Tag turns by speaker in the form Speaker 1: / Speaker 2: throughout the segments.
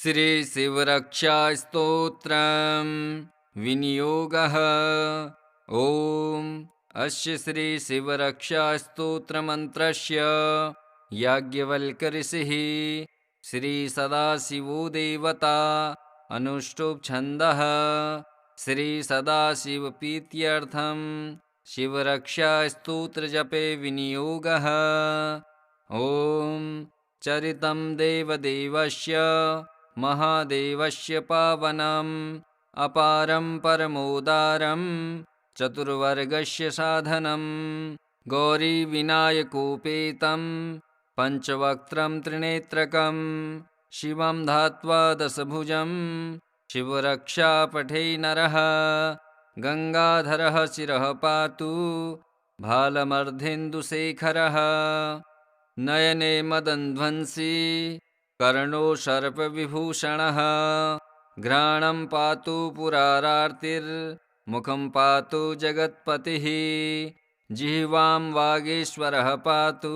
Speaker 1: श्री शिवरक्षा स्तोत्रम् विनियोगः। ओम अस्य श्री शिवरक्षा स्तोत्रमन्त्रस्य याज्ञवल्क्य ऋषिः श्री सदाशिवो देवता अनुष्टुप् छन्दः श्री सदाशिव प्रीत्यर्थं शिवरक्षा स्तोत्र जपे विनियोगः। ओम चरितं देवदेवस्य महादेवस्य पावनम् अपारं परमोदारं चतुर्वर्गस्य साधनं गौरीविनायकोपेतं पञ्चवक्त्रं त्रिनेत्रकं शिवं ध्यात्वा दशभुजं शिवरक्षा पठे नरः। गंगाधरः शिरः पातु भालमर्धेन्दुशेखरः नयने मदन्ध्वंसी कर्णो सर्पविभूषणः घ्राणं पातु पुरारार्तिर्मुखं पातु जगत्पतिः जिह्वां वागीश्वरः पातु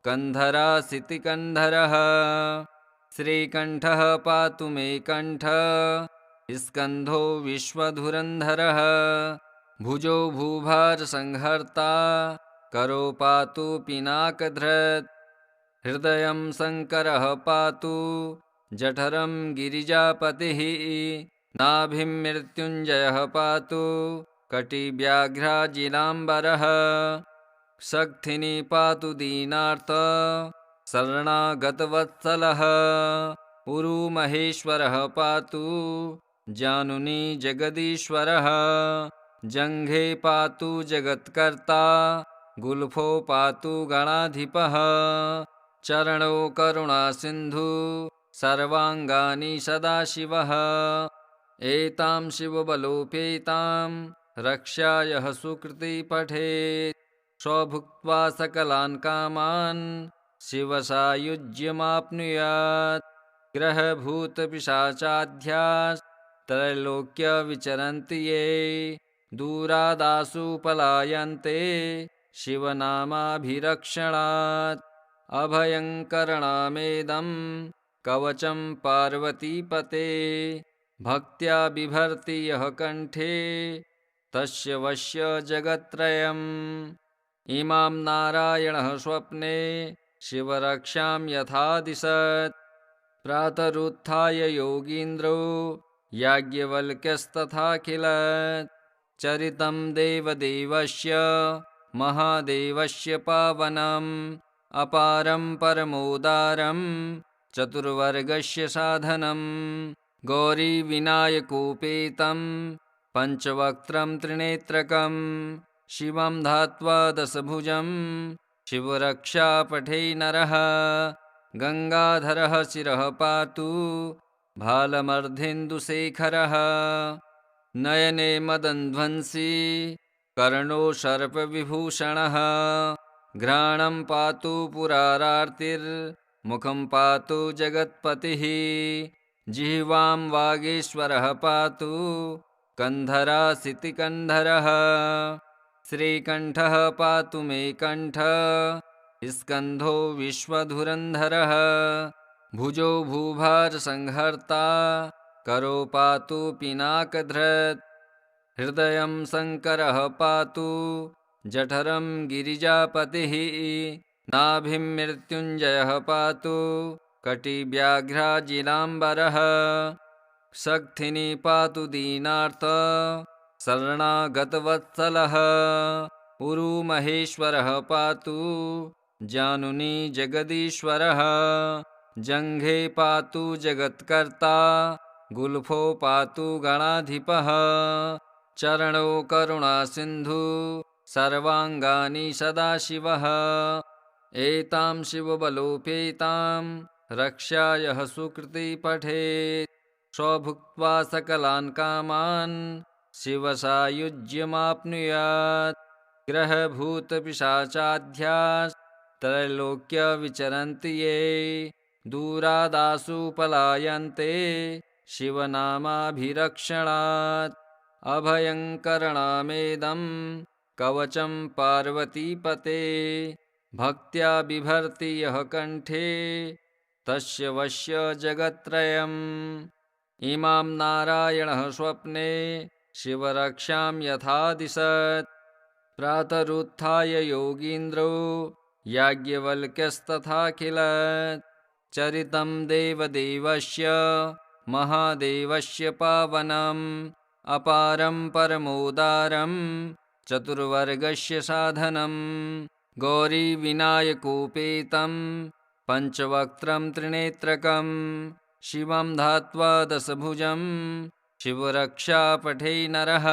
Speaker 1: कन्धरासितिकन्धरः श्रीकण्ठः पातु मे कण्ठ स्कन्धो विश्वधुरन्धरः भुजो भूभारसंहर्ता करो पातु पिनाकधृत् हृदयं शङ्करः पातु जठरं गिरिजापतिः नाभिं मृत्युञ्जयः पातु कटिव्याघ्राजिलाम्बरः शक्थिनी पातु दीनार्त शरणागतवत्सलः उरुमहेश्वरः पातु जानुनी जगदीश्वरः जङ्घे पातु जगत्कर्ता गुल्फो पातु गणाधिपः चरणो करुणासिन्धु सर्वाङ्गानि सदाशिवः एतां शिवबलोपेतां रक्षायः सुकृति पठेत् स्वभुक्त्वा सकलान् कामान् शिवसायुज्यमाप्नुयात् ग्रहभूतपिशाचाध्यास् त्रैलोक्य विचरन्ति ये दूरादासु पलायन्ते शिवनामाभिरक्षणात् अभयङ्करणामेदं कवचं पार्वतीपते भक्त्या बिभर्ति यः कण्ठे तस्य वश्य जगत्त्रयम् इमां नारायणः स्वप्ने शिवरक्षां यथा दिशत् प्रातरुत्थाय योगीन्द्रो याज्ञवल्क्यस्तथाखिलत् चरितं देवदेवस्य महादेवस्य पावनम् अपारं परमोदारं चतुर्वर्गस्य साधनं गौरीविनायकोपेतं पञ्चवक्त्रं त्रिनेत्रकं शिवं ध्यात्वा दशभुजं शिवरक्षा पठे नरः। गंगाधरः शिरः पातु भालमर्धेन्दुशेखरः नयने मदन्ध्वंसी कर्णो सर्पविभूषणः घ्राणं पातु पुरारार्तिर्मुखं पातु जगत्पतिः जिह्वां वागीश्वरः पातु कन्धरासितिकन्धरः श्रीकण्ठः पातु मे कण्ठ स्कन्धो विश्वधुरन्धरः भुजो भूभारसंहर्ता करो पातु पिनाकधृत् हृदयं शङ्करः पातु जठरं गिरिजापतिः नाभिं मृत्युञ्जयः पातु कटिव्याघ्राजिलाम्बरः शक्थिनी पातु दीनार्त शरणागतवत्सलः उरुमहेश्वरः पातु जानुनी जगदीश्वरः जङ्घे पातु जगत्कर्ता गुल्फो पातु गणाधिपः चरणो करुणासिन्धु सर्वाङ्गानि सदाशिवः एतां शिवबलोपेतां रक्षायः सुकृति पठेत् स्वभुक्त्वा सकलान् कामान् शिवसायुज्यमाप्नुयात् ग्रहभूतपिशाचाध्यास् त्रैलोक्य विचरन्ति ये दूरादासु पलायन्ते शिवनामाभिरक्षणात् अभयङ्करणामेदं कवचं पार्वतीपते भक्त्या बिभर्ति यः कण्ठे तस्य वश्य जगत्त्रयम्। इमां नारायणः स्वप्ने शिवरक्षां यथा दिशत्। प्रातरुत्थाय योगीन्द्रो याज्ञवल्क्यस्तथाखिलत्। चरितं देवदेवस्य महादेवस्य पावनम् अपारं परमोदारं चतुर्वर्गस्य साधनम्। गौरीविनायकोपेतं पञ्चवक्त्रं त्रिनेत्रकं शिवं ध्यात्वा दशभुजं शिवरक्षा पठे नरः।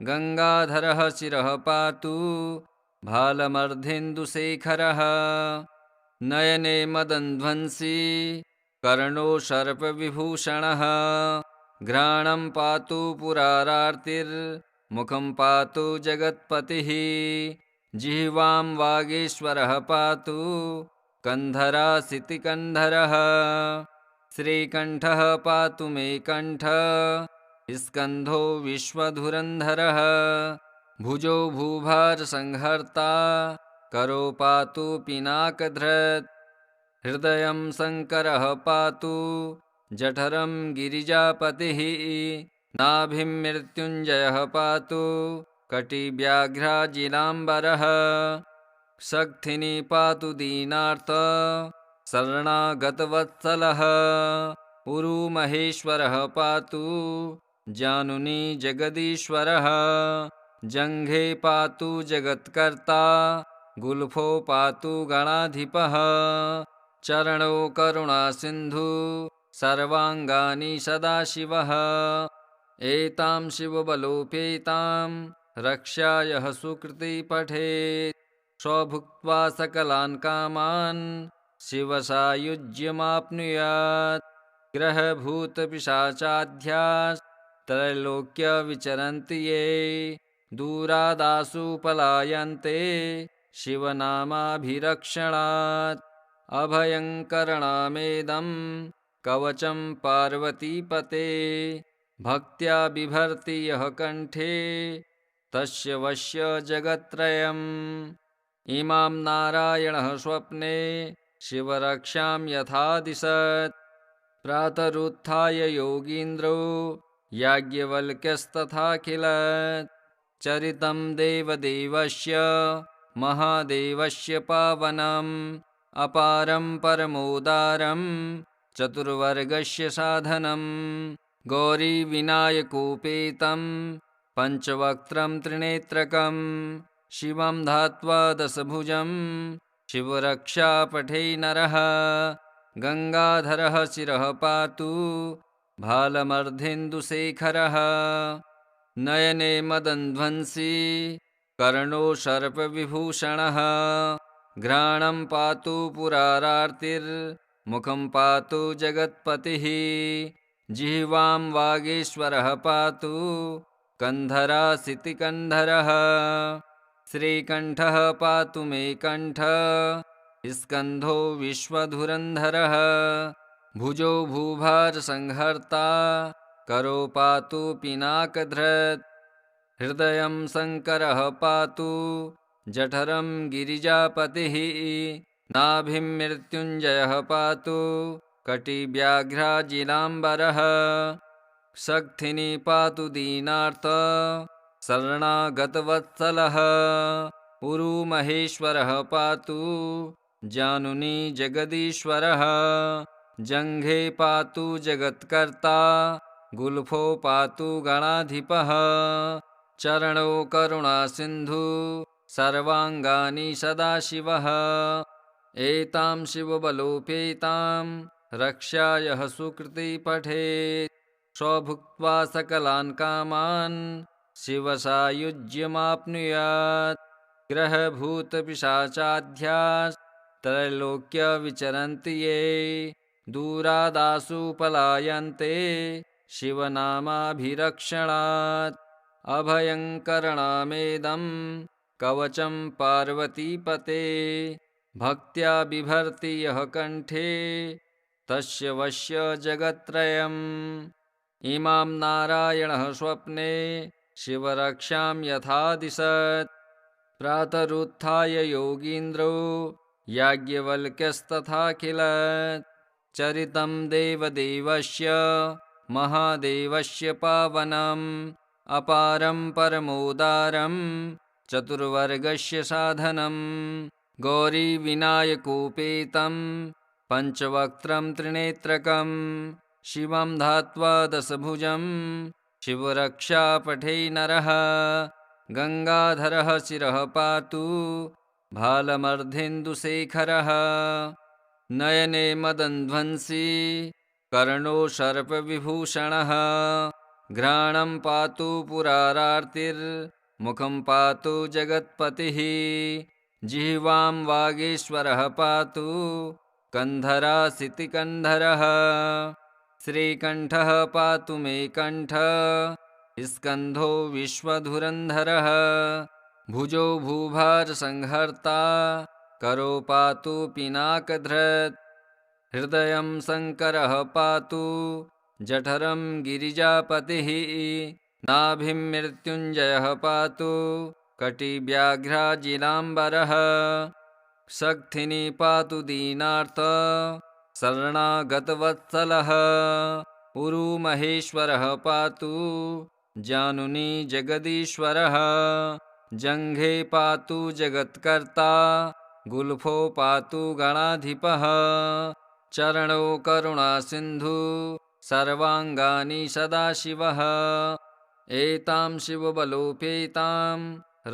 Speaker 1: गङ्गाधरः शिरः पातु भालमर्धेन्दुशेखरः। नयने मदन्ध्वंसी कर्णो सर्पविभूषणः। घ्राणं पातु पुरारार्तिर्मुखं पातु जगत्पतिः। जिह्वां वागीश्वरः पातु कन्धरासितिकन्धरः। श्रीकण्ठः पातु मे कण्ठ स्कन्धो विश्वधुरन्धरः। भुजो भूभारसंहर्ता करो पातु पिनाकधृत्। हृदयं शङ्करः पातु जठरं गिरिजापतिः। नाभिं मृत्युञ्जयः पातु कटिव्याघ्राजिलाम्बरः। शक्थिनी पातु दीनार्त शरणागतवत्सलः। उरुमहेश्वरः पातु जानुनी जगदीश्वरः। जङ्घे पातु जगत्कर्ता गुल्फो पातु गणाधिपः। चरणो करुणासिन्धु सर्वाङ्गानि सदाशिवः। एतां शिवबलोपेतां रक्षायः सुकृती पठेत्। स्वभुक्त्वा सकलान् कामान् शिवसायुज्यमाप्नुयात्। ग्रहभूतपिशाचाध्यास्त्रैलोक्य विचरन्ति ये दूरादासु पलायन्ते शिवनामाभिरक्षणात्। अभयङ्करणामेदं कवचं पार्वतीपते। भक्त्या बिभर्ति यः कण्ठे तस्य वश्य जगत्त्रयम्। इमां नारायणः स्वप्ने शिवरक्षां यथा दिशत्। प्रातरुत्थाय योगीन्द्रो याज्ञवल्क्यस्तथाखिलत्। चरितं देवदेवस्य महादेवस्य पावनम् अपारं परमोदारं चतुर्वर्गस्य साधनम्। गौरीविनायकोपेतं पञ्चवक्त्रं त्रिनेत्रकं शिवं ध्यात्वा दशभुजं शिवरक्षा पठे नरः। गङ्गाधरः शिरः पातु भालमर्धेन्दुशेखरः। नयने मदन्ध्वंसी कर्णो सर्पविभूषणः। घ्राणं पातु पुरारार्तिर्मुखं पातु जगत्पतिः। जिह्वां वागीश्वरः पातु कन्धरासितिकन्धरः। श्रीकण्ठः पातु मे कण्ठ स्कन्धो विश्वधुरन्धरः। भुजो भूभारसंहर्ता करो पातु पिनाकधृत्। हृदयं शङ्करः पातु जठरं गिरिजापतिः। नाभिं मृत्युञ्जयः पातु कटिव्याघ्राजिलाम्बरः। शक्थिनी पातु दीनार्त शरणागतवत्सलः। उरुमहेश्वरः पातु जानुनी जगदीश्वरः। जङ्घे पातु जगत्कर्ता गुल्फो पातु गणाधिपः। चरणो करुणासिन्धु सर्वाङ्गानि सदाशिवः। एतां शिवबलोपेतां रक्षायः सुकृती पठेत्। स्वभुक्त्वा सकलान् कामान् शिवसायुज्यमाप्नुयात्। ग्रहभूतपिशाचाध्यास्त्रैलोक्य विचरन्ति ये दूरादासु पलायन्ते शिवनामाभिरक्षणात्। अभयङ्करणामेदं कवचं पार्वतीपते। भक्त्या बिभर्ति यः कण्ठे तस्य वश्य जगत्त्रयम्। इमां नारायणः स्वप्ने शिवरक्षां यथा दिशत्। प्रातरुत्थाय योगीन्द्रो याज्ञवल्क्यस्तथाखिल चरितं देवदेवस्य महादेवस्य पावनम् अपारं परमोदारं चतुर्वर्गस्य साधनं गौरीविनायकोपेतं पञ्चवक्त्रं त्रिनेत्रकं शिवं ध्यात्वा दशभुजं शिवरक्षा पठे नरः गङ्गाधरः शिरः पातु भालमर्धेन्दुशेखरः नयने मदन्ध्वंसी कर्णो सर्पविभूषणः घ्राणं पातु पुरारार्तिर्मुखं पातु जगत्पतिः जिह्वां वागीश्वरः पातु कन्धरासितिकन्धरः श्रीकण्ठः पातु मे कण्ठ स्कन्धो विश्वधुरन्धरः भुजो भूभारसंहर्ता करो पातु पिनाकधृत् हृदयं शङ्करः पातु जठरं गिरिजापतिः नाभिं मृत्युञ्जयः पातु कटिव्याघ्राजिलाम्बरः शक्थिनी पातु दीनार्थ शरणागतवत्सलः उरुमहेश्वरः पातु जानुनी जगदीश्वरः जङ्घे पातु जगत्कर्ता गुल्फो पातु गणाधिपः चरणो करुणासिन्धु सर्वाङ्गानि सदाशिवः एतां शिवबलोपेतां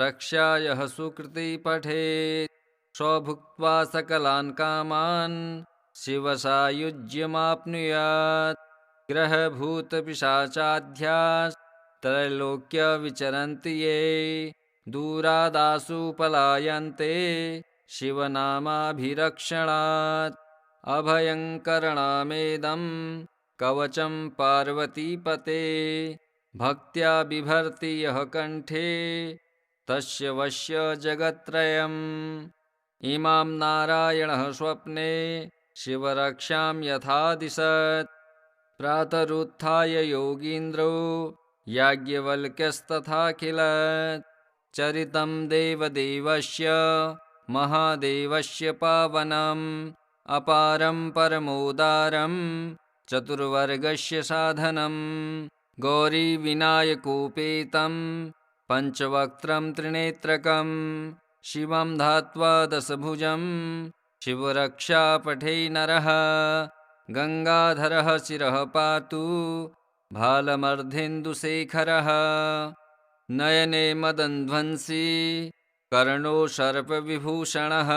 Speaker 1: रक्षायः सुकृती पठेत् स्वभुक्त्वा सकलान् कामान् शिवसायुज्यमाप्नुयात् ग्रहभूतपिशाचाध्यास्त्रैलोक्य विचरन्ति ये दूरादासु पलायन्ते शिवनामाभिरक्षणात् अभयङ्करणामेदं कवचं पार्वतीपते भक्त्या बिभर्ति यः कण्ठे तस्य वश्य जगत्त्रयम् इमां नारायणः स्वप्ने शिवरक्षां यथा दिशत् प्रातरुत्थाय योगीन्द्रो याज्ञवल्क्यस्तथाखिलत् चरितं देवदेवस्य महादेवस्य पावनम् अपारं परमोदारं चतुर्वर्गस्य साधनं गौरीविनायकोपेतं पञ्चवक्त्रं त्रिनेत्रकं शिवं ध्यात्वा दशभुजं शिवरक्षा पठे नरः गङ्गाधरः शिरः पातु भालमर्धेन्दुशेखरः नयने मदन्ध्वंसी कर्णो सर्पविभूषणः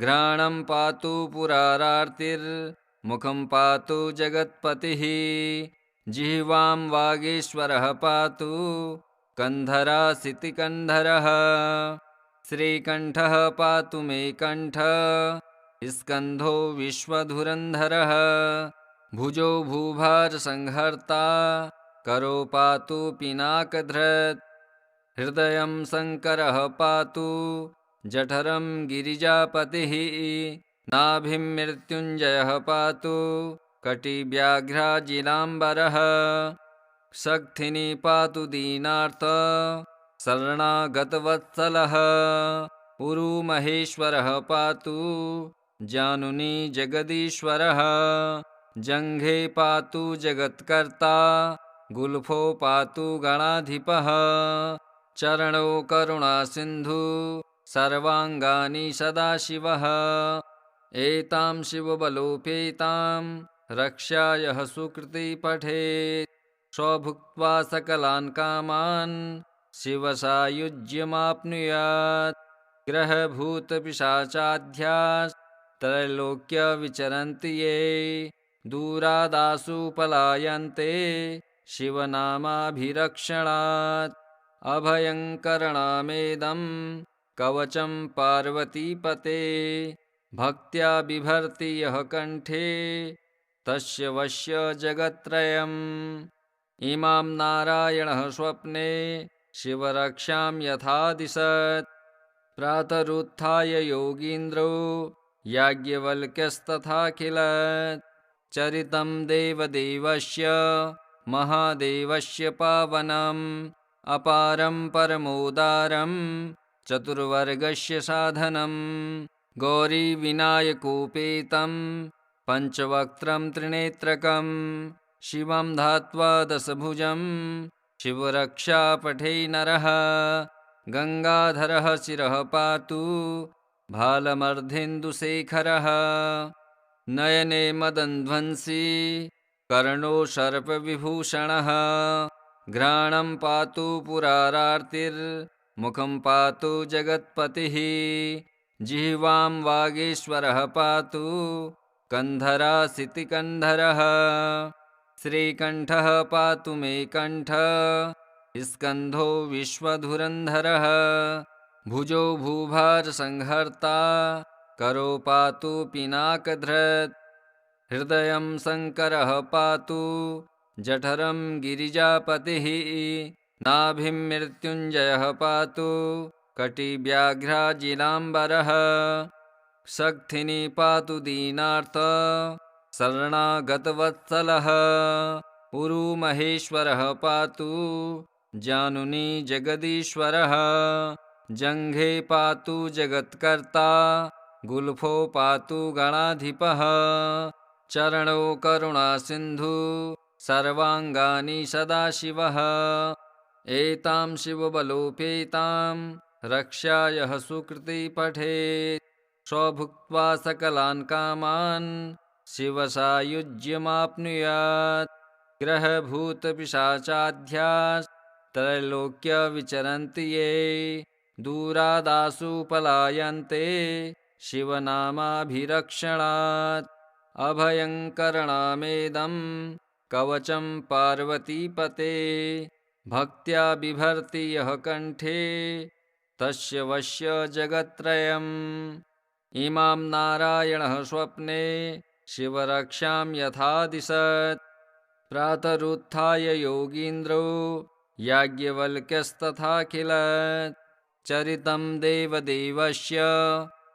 Speaker 1: घ्राणं पातु पुरारार्तिर्मुखं पातु जगत्पतिः जिह्वां वागीश्वरः पातु कन्धरासितिकन्धरः श्रीकण्ठः पातु मे कण्ठ स्कन्धो विश्वधुरन्धरः भुजो भूभारसंहर्ता करो पातु पिनाकधृत् हृदयं शङ्करः पातु जठरं गिरिजापतिः नाभिं मृत्युञ्जयः पातु कटिव्याघ्राजिलाम्बरः शक्थिनी पातु दीनार्थ शरणागतवत्सलः उरुमहेश्वरः पातु जानुनी जगदीश्वरः जङ्घे पातु जगत्कर्ता गुल्फो पातु गणाधिपः चरणो करुणासिन्धु सर्वाङ्गानि सदाशिवः एतां शिवबलोपेतां रक्षायः सुकृती पठेत् स्वभुक्त्वा सकलान् कामान् शिवसायुज्यमाप्नुयात् ग्रहभूतपिशाचाध्यास्त्रैलोक्य विचरन्ति ये दूरादासु पलायन्ते शिवनामाभिरक्षणात् अभयङ्करणामेदं कवचं पार्वतीपते भक्त्या बिभर्ति यः कण्ठे तस्य वश्य जगत्त्रयम् इमां नारायणः स्वप्ने शिवरक्षां यथा दिशत् प्रातरुत्थाय योगीन्द्रो याज्ञवल्क्यस्तथाखिलत् चरितं देवदेवस्य महादेवस्य पावनम् अपारं परमोदारं चतुर्वर्गस्य साधनं गौरीविनायकोपेतं पञ्चवक्त्रं त्रिनेत्रकं शिवं ध्यात्वा दशभुजं शिवरक्षा पठे नरः। गङ्गाधरः शिरः पातु भालमर्धेन्दुशेखरः। नयने मदन्ध्वंसी कर्णो सर्पविभूषणः। घ्राणं पातु पुरारार्तिर्मुखं पातु जगत्पतिः। जिह्वां वागीश्वरः पातु कन्धरासितिकन्धरः। श्रीकण्ठः पातु मे कण्ठ स्कन्धो विश्वधुरन्धरः। भुजो भूभारसंहर्ता करो पातु पिनाकधृत्। हृदयं शङ्करः पातु जठरं गिरिजापतिः। नाभिं मृत्युञ्जयः पातु कटिव्याघ्राजिलाम्बरः। शक्थिनी पातु दीनार्त शरणागतवत्सलः। उरुमहेश्वरः पातु जानुनी जगदीश्वरः। जङ्घे पातु जगत्कर्ता गुल्फो पातु गणाधिपः। चरणो करुणासिन्धु सर्वाङ्गानि सदाशिवः। एतां शिवबलोपेतां रक्षायः सुकृती पठेत्। स्वभुक्त्वा सकलान् कामान् शिवसायुज्यमाप्नुयात्। ग्रहभूतपिशाचाध्यास्त्रैलोक्य विचरन्ति ये दूरादासु पलायन्ते शिवनामाभिरक्षणात्। अभयङ्करणामेदं कवचं पार्वतीपते। भक्त्या बिभर्ति यः कण्ठे तस्य वश्य जगत्त्रयम्। इमां नारायणः स्वप्ने शिवरक्षां यथा दिशत्। प्रातरुत्थाय योगीन्द्रो याज्ञवल्क्यस्तथाखिलत्। चरितं देवदेवस्य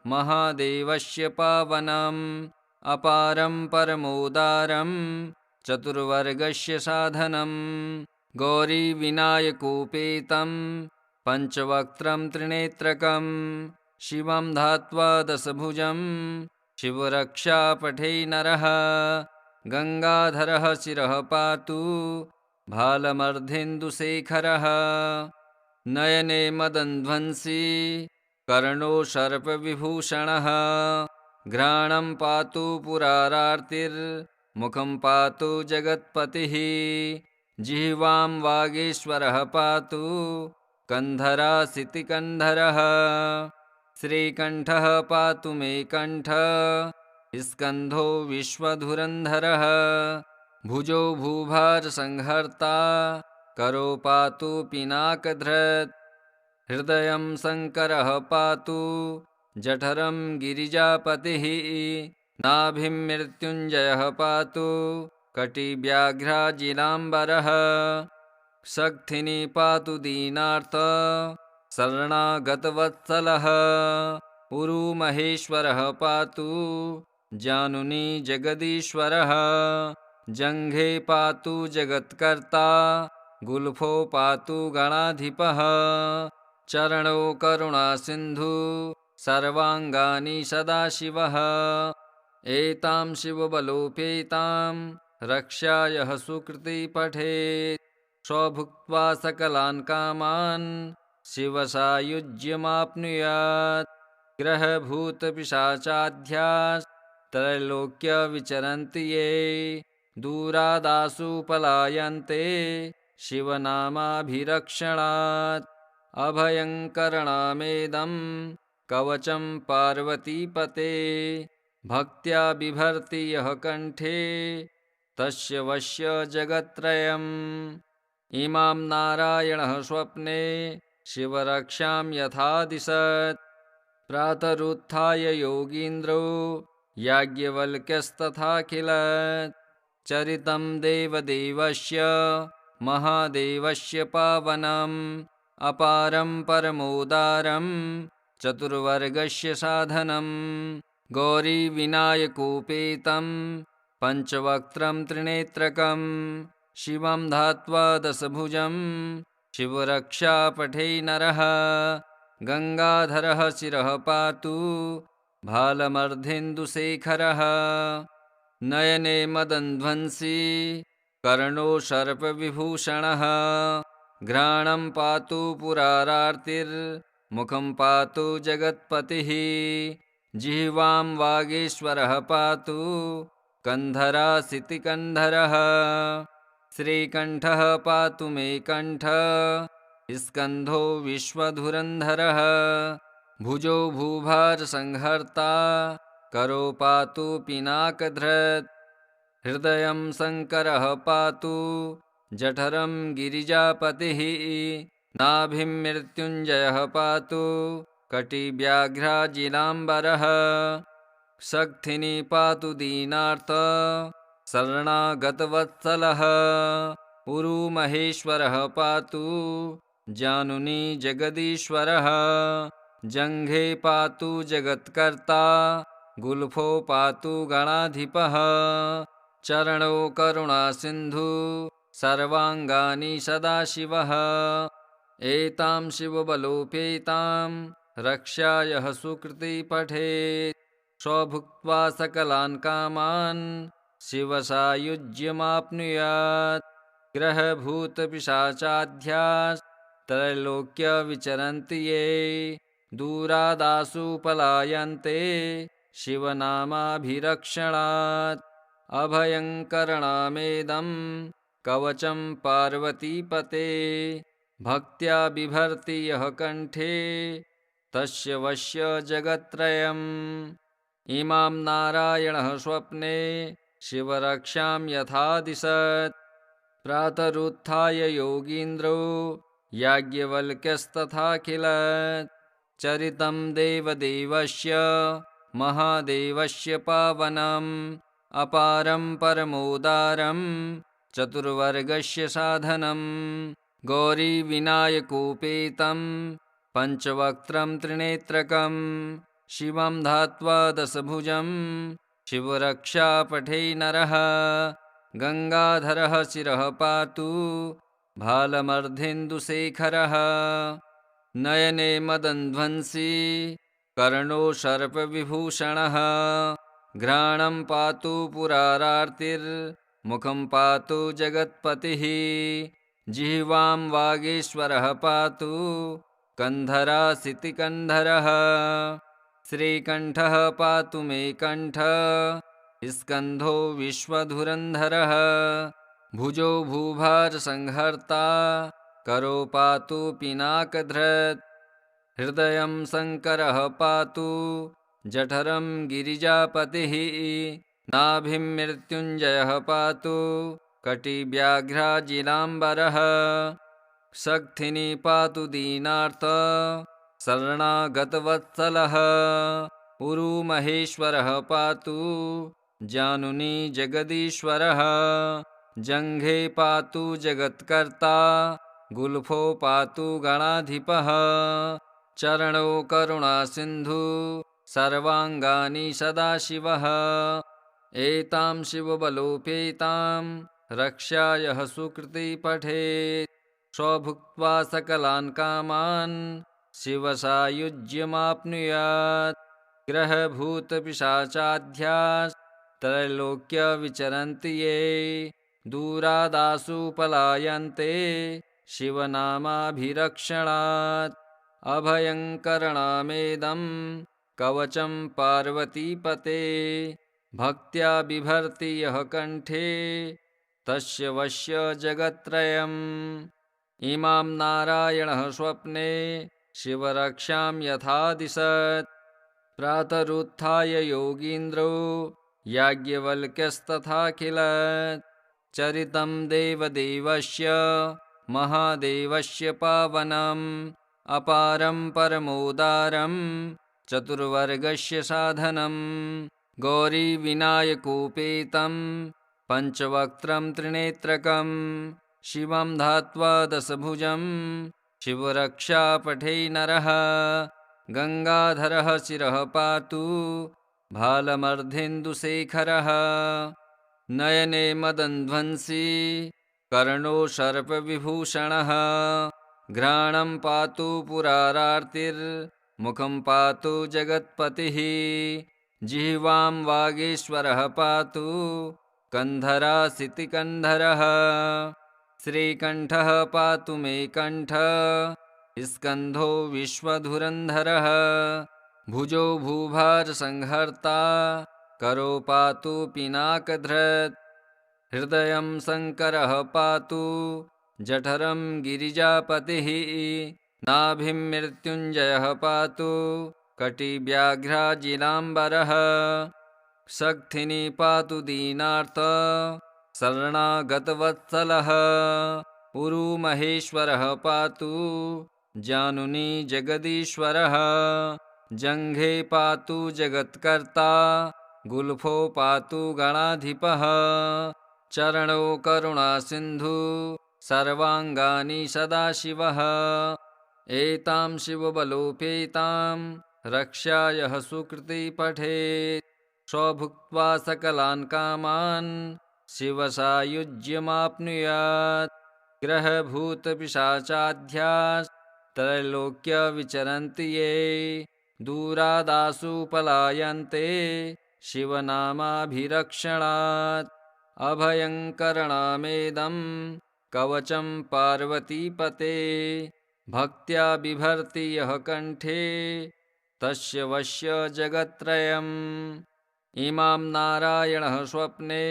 Speaker 1: महादेवस्य पावनम् अपारं परमोदारं चतुर्वर्गस्य साधनम्। गौरीविनायकोपेतं पञ्चवक्त्रं त्रिनेत्रकं शिवं ध्यात्वा दशभुजं शिवरक्षा पठे नरः। गङ्गाधरः शिरः पातु भालमर्धेन्दुशेखरः। नयने मदन्ध्वंसी कर्णो सर्पविभूषणः। घ्राणं पातु पुरारार्तिर्मुखं पातु जगत्पतिः। जिह्वां वागीश्वरः पातु कन्धरासितिकन्धरः। श्रीकण्ठः पातु मे कण्ठ स्कन्धो विश्वधुरन्धरः। भुजो भूभारसंहर्ता करो पातु पिनाकधृत्। हृदयं शङ्करः पातु जठरं गिरिजापतिः। नाभिं मृत्युञ्जयः पातु कटिव्याघ्राजिलाम्बरः। शक्थिनी पातु दीनार्त शरणागतवत्सलः। उरुमहेश्वरः पातु जानुनी जगदीश्वरः। जङ्घे पातु जगत्कर्ता गुल्फो पातु गणाधिपः। चरणो करुणासिन्धु सर्वाङ्गानि सदाशिवः। एतां शिवबलोपेतां रक्षायः सुकृती पठेत्। स्वभुक्त्वा सकलान् कामान् शिवसायुज्यमाप्नुयात्। ग्रहभूतपिशाचाध्यास्त्रैलोक्य विचरन्ति ये दूरादासु पलायन्ते शिवनामाभिरक्षणात्। अभयङ्करणामेदं कवचं पार्वतीपते। भक्त्या बिभर्ति यः कण्ठे तस्य वश्य जगत्त्रयम्। इमां नारायणः स्वप्ने शिवरक्षां यथा दिशत्। प्रातरुत्थाय योगीन्द्रो याज्ञवल्क्यस्तथाखिलत्। चरितं देवदेवस्य महादेवस्य पावनम् अपारं परमोदारं चतुर्वर्गस्य साधनम्। गौरीविनायकोपेतं पञ्चवक्त्रं त्रिनेत्रकं शिवं ध्यात्वा दशभुजं शिवरक्षा पठे नरः। गङ्गाधरः शिरः पातु भालमर्धेन्दुशेखरः नयने मदन्ध्वंसी कर्णो सर्पविभूषणः घ्राणं पातु पुरारार्तिर्मुखं पातु जगत्पतिः जिह्वां वागीश्वरः पातु कन्धरासितिकन्धरः श्रीकण्ठः पातु मे कण्ठ स्कन्धो विश्वधुरन्धरः भुजो भूभारसंहर्ता करो पातु पिनाकधृत् हृदयं शङ्करः पातु जठरं गिरिजापतिः नाभिं मृत्युञ्जयः पातु कटिव्याघ्राजिलाम्बरः शक्थिनी पातु दीनार्त शरणागतवत्सलः उरुमहेश्वरः पातु जानुनी जगदीश्वरः जङ्घे पातु जगत्कर्ता गुल्फो पातु गणाधिपः चरणो करुणासिन्धु सर्वाङ्गानि सदाशिवः एतां शिवबलोपेतां रक्षायः सुकृती पठेत् स्वभुक्त्वा सकलान् कामान् शिवसायुज्यमाप्नुयात् ग्रहभूतपिशाचाध्यास्त्रैलोक्य विचरन्ति ये दूरादासु पलायन्ते शिवनामाभिरक्षणात् अभयङ्करणामेदं कवचं पार्वतीपते भक्त्या बिभर्ति यः कण्ठे तस्य वश्य जगत्त्रयम् इमां नारायणः स्वप्ने शिवरक्षां यथा दिशत् प्रातरुत्थाय योगीन्द्रो याज्ञवल्क्यस्तथाखिलत् चरितं देवदेवस्य महादेवस्य पावनम् अपारं परमोदारं चतुर्वर्गस्य साधनं गौरीविनायकोपेतं पञ्चवक्त्रं त्रिनेत्रकं शिवं ध्यात्वा दशभुजं शिवरक्षा पठे नरः गङ्गाधरः शिरः पातु भालमर्धेन्दुशेखरः नयने मदन्ध्वंसी कर्णो सर्पविभूषणः घ्राणं पातु पुरारार्तिर्मुखं पातु जगत्पतिः जिह्वां वागीश्वरः पातु कन्धरासितिकन्धरः श्रीकण्ठः पातु मे कण्ठ स्कन्धो विश्वधुरन्धरः भुजो भूभारसंहर्ता करो पातु पिनाकधृत् हृदयं शङ्करः पातु जठरं गिरिजापतिः नाभिं मृत्युञ्जयः पातु कटिव्याघ्राजिलाम्बरः शक्थिनी पातु दीनार्त शरणागतवत्सलः उरुमहेश्वरः पातु जानुनी जगदीश्वरः जङ्घे पातु जगत्कर्ता गुल्फो पातु गणाधिपः चरणो करुणासिन्धु सर्वाङ्गानि सदाशिवः एतां शिवबलोपेतां रक्षायः सुकृती पठेत् स्वभुक्त्वा सकलान् कामान् शिवसायुज्यमाप्नुयात् ग्रहभूतपिशाचाध्यास्त्रैलोक्य विचरन्ति ये दूरादासु पलायन्ते शिवनामाभिरक्षणात् अभयङ्करणामेदं कवचं पार्वतीपते भक्त्या बिभर्ति यः कण्ठे तस्य वश्य जगत्त्रयम् इमां नारायणः स्वप्ने शिवरक्षां यथा दिशत् प्रातरुत्थाय योगीन्द्रो याज्ञवल्क्यस्तथाखिलत् चरितं देवदेवस्य महादेवस्य पावनम् अपारं परमोदारं चतुर्वर्गस्य साधनं गौरीविनायकोपेतं पञ्चवक्त्रं त्रिनेत्रकं शिवं ध्यात्वा दशभुजं शिवरक्षा पठे नरः गङ्गाधरः शिरः पातु भालमर्धेन्दुशेखरः नयने मदन्ध्वंसी कर्णो सर्पविभूषणः घ्राणं पातु पुरारार्तिर्मुखं मुखं पातु जगत्पतिः जिह्वां वागीश्वरः पातु कन्धरासितिकन्धरः श्रीकण्ठः पातु मे कण्ठ स्कन्धो विश्वधुरन्धरः भुजो भूभारसंहर्ता करो पातु पिनाकधृत् हृदयं शङ्करः पातु जठरं गिरिजापतिः नाभिं मृत्युञ्जयः पातु कटिव्याघ्राजिलाम्बरः शक्थिनी पातु दीनार्थ शरणागतवत्सलः उरुमहेश्वरः पातु जानुनी जगदीश्वरः जङ्घे पातु जगत्कर्ता गुल्फो पातु गणाधिपः चरणो करुणासिन्धु सर्वाङ्गानि सदाशिवः एतां शिवबलोपेतां रक्षायः सुकृति पठेत् स्वभुक्त्वा सकलान् कामान् शिवसायुज्यमाप्नुयात् ग्रहभूतपिशाचाध्यास्त्रैलोक्यविचरन्ति ये दूरादासु पलायन्ते शिवनामाभिरक्षणात् अभयङ्करणामेदं कवचं पार्वतीपते भक्त्या बिभर्ति यः कण्ठे तस्य वश्य जगत्त्रयम् इमां नारायणः स्वप्ने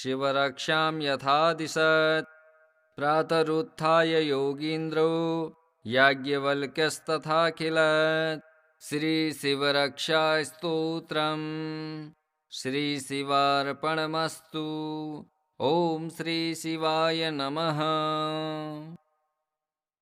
Speaker 1: शिवरक्षां यथा दिशत् प्रातरुत्थाय योगीन्द्रो याज्ञवल्क्यस्तथाखिलत् श्रीशिवरक्षास्तोत्रम् श्रीशिवार्पणमस्तु। ॐ श्रीशिवाय नमः।